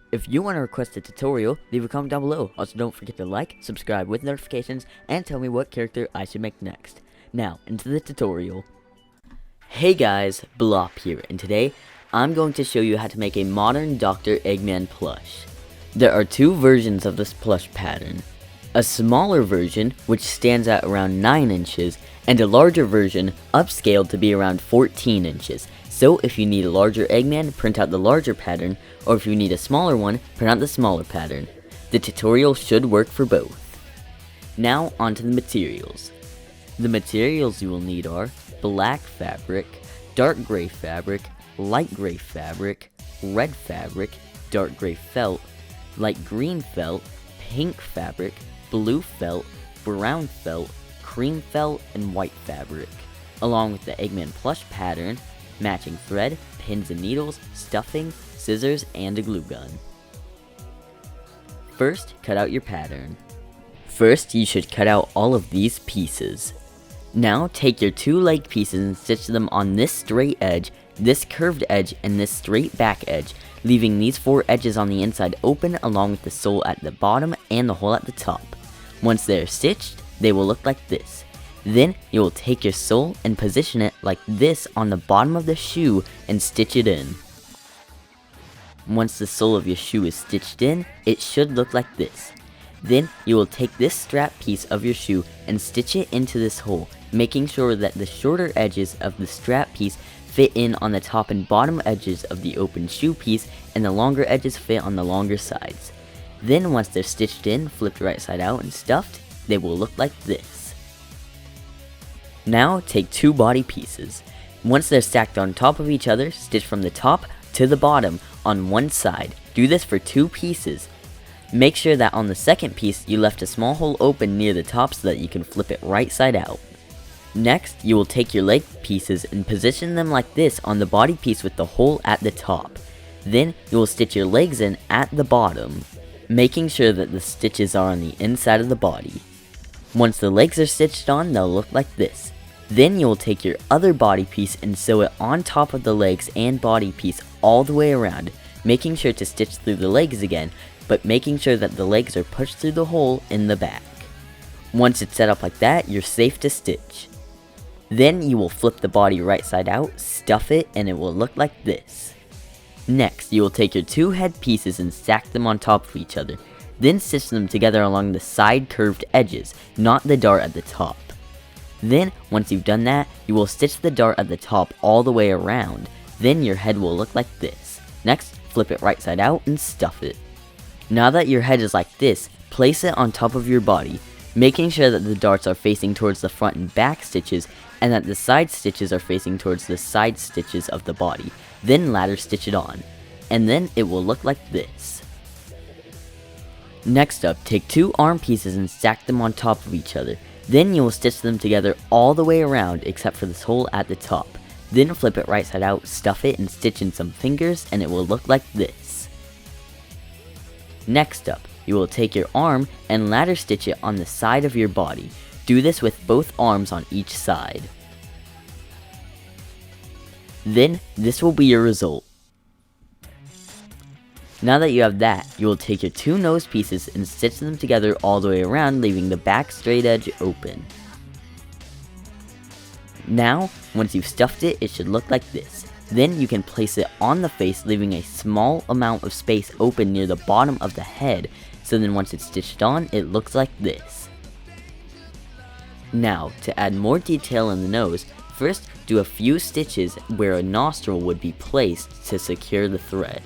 If you want to request a tutorial, leave a comment down below. Also, don't forget to like, subscribe with notifications, and tell me what character I should make next. Now, into the tutorial. Hey guys, Blop here, and today, I'm going to show you how to make a modern Dr. Eggman plush. There are two versions of this plush pattern. A smaller version, which stands at around 9 inches, and a larger version, upscaled to be around 14 inches. So if you need a larger Eggman, print out the larger pattern, or if you need a smaller one, print out the smaller pattern. The tutorial should work for both. Now onto the materials. The materials you will need are black fabric, dark gray fabric, light gray fabric, red fabric, dark gray felt, light green felt, pink fabric, blue felt, brown felt, cream felt, and white fabric, along with the Eggman plush pattern, matching thread, pins and needles, stuffing, scissors, and a glue gun. First, cut out your pattern. First, you should cut out all of these pieces. Now, take your two leg pieces and stitch them on this straight edge, this curved edge, and this straight back edge, leaving these 4 edges on the inside open along with the sole at the bottom and the hole at the top. Once they are stitched, they will look like this. Then, you will take your sole and position it like this on the bottom of the shoe and stitch it in. Once the sole of your shoe is stitched in, it should look like this. Then, you will take this strap piece of your shoe and stitch it into this hole, making sure that the shorter edges of the strap piece fit in on the top and bottom edges of the open shoe piece, and the longer edges fit on the longer sides. Then once they're stitched in, flipped right side out, and stuffed, they will look like this. Now take 2 body pieces. Once they're stacked on top of each other, stitch from the top to the bottom on one side. Do this for 2 pieces. Make sure that on the second piece you left a small hole open near the top so that you can flip it right side out. Next, you will take your leg pieces and position them like this on the body piece with the hole at the top. Then, you will stitch your legs in at the bottom, making sure that the stitches are on the inside of the body. Once the legs are stitched on, they'll look like this. Then you will take your other body piece and sew it on top of the legs and body piece all the way around, making sure to stitch through the legs again, but making sure that the legs are pushed through the hole in the back. Once it's set up like that, you're safe to stitch. Then you will flip the body right side out, stuff it, and it will look like this. Next, you will take your 2 head pieces and stack them on top of each other. Then stitch them together along the side curved edges, not the dart at the top. Then, once you've done that, you will stitch the dart at the top all the way around. Then your head will look like this. Next, flip it right side out and stuff it. Now that your head is like this, place it on top of your body, making sure that the darts are facing towards the front and back stitches, and that the side stitches are facing towards the side stitches of the body. Then ladder stitch it on, and then it will look like this. Next up, take 2 arm pieces and stack them on top of each other. Then you will stitch them together all the way around except for this hole at the top. Then flip it right side out, stuff it, and stitch in some fingers, and it will look like this. Next up, you will take your arm and ladder stitch it on the side of your body. Do this with both arms on each side. Then, this will be your result. Now that you have that, you will take your 2 nose pieces and stitch them together all the way around, leaving the back straight edge open. Now, once you've stuffed it, it should look like this. Then you can place it on the face, leaving a small amount of space open near the bottom of the head, so then once it's stitched on, it looks like this. Now, to add more detail in the nose, first do a few stitches where a nostril would be placed to secure the thread.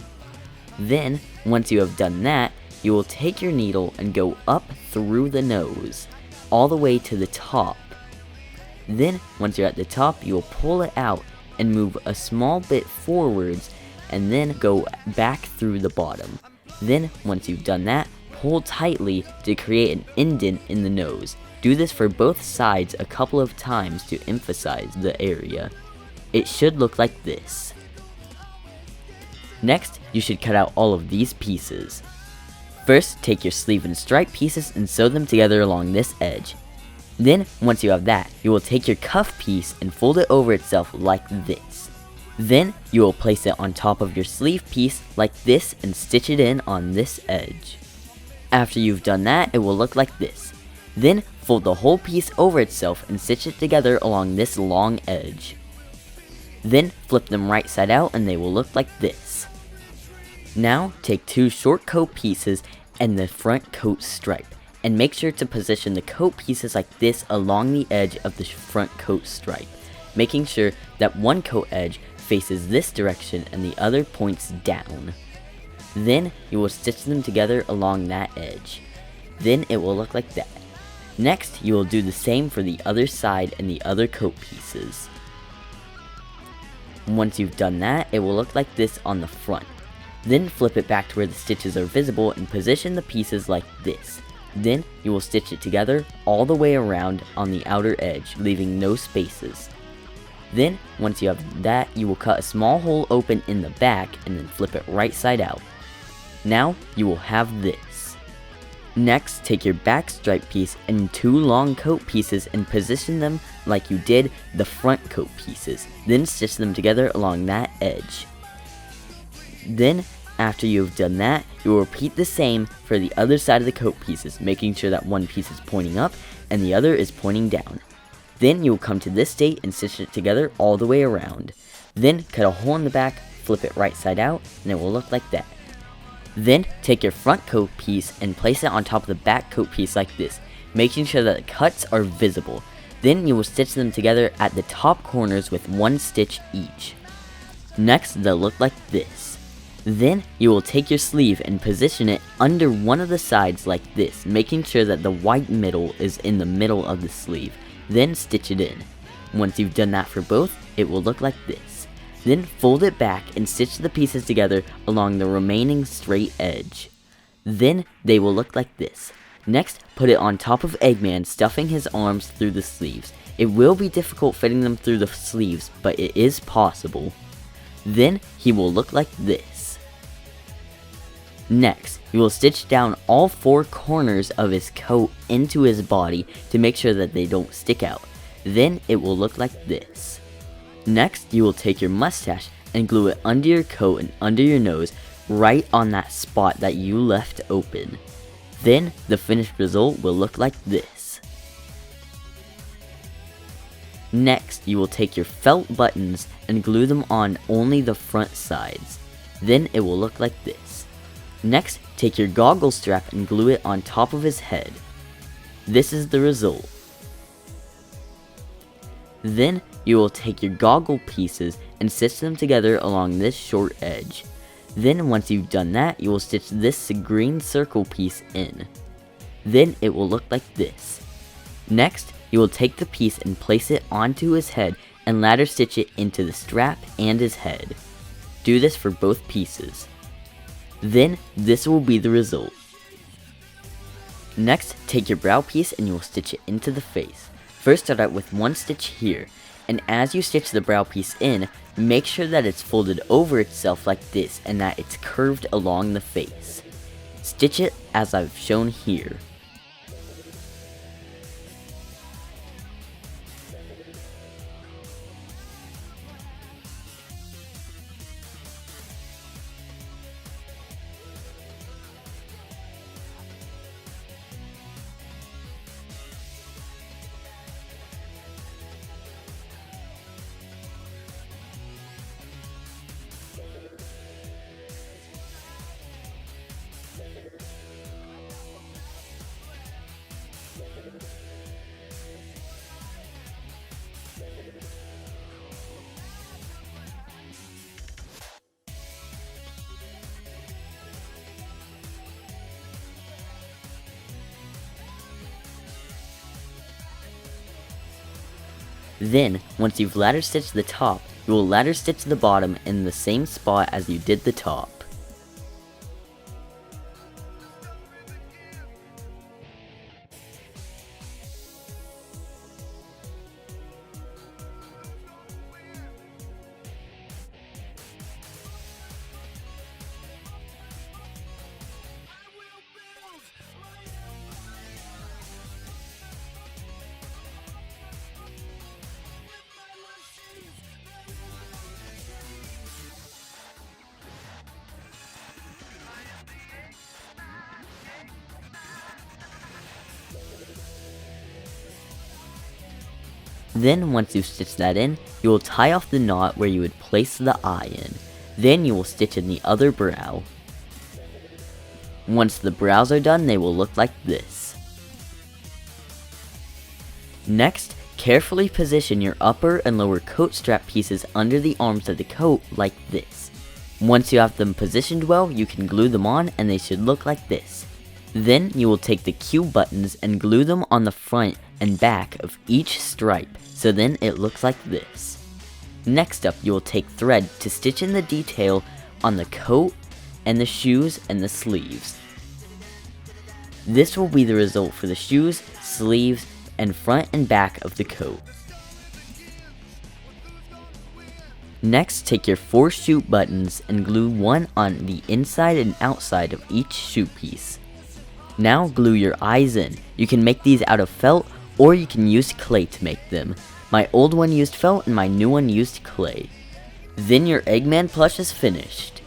Then, once you have done that, you will take your needle and go up through the nose, all the way to the top. Then, once you're at the top, you will pull it out and move a small bit forwards, and then go back through the bottom. Then, once you've done that, pull tightly to create an indent in the nose. Do this for both sides a couple of times to emphasize the area. It should look like this. Next, you should cut out all of these pieces. First, take your sleeve and stripe pieces and sew them together along this edge. Then, once you have that, you will take your cuff piece and fold it over itself like this. Then you will place it on top of your sleeve piece like this and stitch it in on this edge. After you've done that, it will look like this. Then fold the whole piece over itself and stitch it together along this long edge. Then flip them right side out and they will look like this. Now take two short coat pieces and the front coat stripe, and make sure to position the coat pieces like this along the edge of the front coat stripe, making sure that one coat edge faces this direction and the other points down. Then you will stitch them together along that edge. Then it will look like that. Next, you will do the same for the other side and the other coat pieces. Once you've done that, it will look like this on the front. Then flip it back to where the stitches are visible and position the pieces like this. Then you will stitch it together all the way around on the outer edge, leaving no spaces. Then, once you have that, you will cut a small hole open in the back and then flip it right side out. Now, you will have this. Next, take your back stripe piece and two long coat pieces and position them like you did the front coat pieces. Then stitch them together along that edge. Then, after you have done that, you will repeat the same for the other side of the coat pieces, making sure that one piece is pointing up and the other is pointing down. Then you will come to this state and stitch it together all the way around. Then cut a hole in the back, flip it right side out, and it will look like that. Then take your front coat piece and place it on top of the back coat piece like this, making sure that the cuts are visible. Then you will stitch them together at the top corners with one stitch each. Next, they'll look like this. Then you will take your sleeve and position it under one of the sides like this, making sure that the white middle is in the middle of the sleeve. Then stitch it in. Once you've done that for both, it will look like this. Then fold it back and stitch the pieces together along the remaining straight edge. Then they will look like this. Next, put it on top of Eggman, stuffing his arms through the sleeves. It will be difficult fitting them through the sleeves, but it is possible. Then he will look like this. Next, you will stitch down all four corners of his coat into his body to make sure that they don't stick out. Then it will look like this. Next, you will take your mustache and glue it under your coat and under your nose, right on that spot that you left open. Then the finished result will look like this. Next, you will take your felt buttons and glue them on only the front sides. Then it will look like this. Next, take your goggle strap and glue it on top of his head. This is the result. Then you will take your goggle pieces and stitch them together along this short edge. Then once you've done that, you will stitch this green circle piece in. Then it will look like this. Next, you will take the piece and place it onto his head and ladder stitch it into the strap and his head. Do this for both pieces. Then this will be the result. Next, take your brow piece and you will stitch it into the face. First, start out with one stitch here, and as you stitch the brow piece in, make sure that it's folded over itself like this and that it's curved along the face. Stitch it as I've shown here. Then, once you've ladder stitched the top, you will ladder stitch the bottom in the same spot as you did the top. Then once you've stitched that in, you will tie off the knot where you would place the eye in. Then you will stitch in the other brow. Once the brows are done, they will look like this. Next, carefully position your upper and lower coat strap pieces under the arms of the coat like this. Once you have them positioned well, you can glue them on and they should look like this. Then you will take the Q buttons and glue them on the front and back of each stripe, so then it looks like this. Next up, you will take thread to stitch in the detail on the coat and the shoes and the sleeves. This will be the result for the shoes, sleeves, and front and back of the coat. Next, take your 4 shoe buttons and glue one on the inside and outside of each shoe piece. Now glue your eyes in. You can make these out of felt, or you can use clay to make them. My old one used felt and my new one used clay. Then your Eggman plush is finished.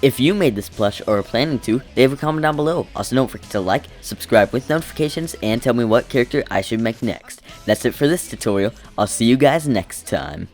If you made this plush or are planning to, leave a comment down below. Also don't forget to like, subscribe with notifications, and tell me what character I should make next. That's it for this tutorial. I'll see you guys next time.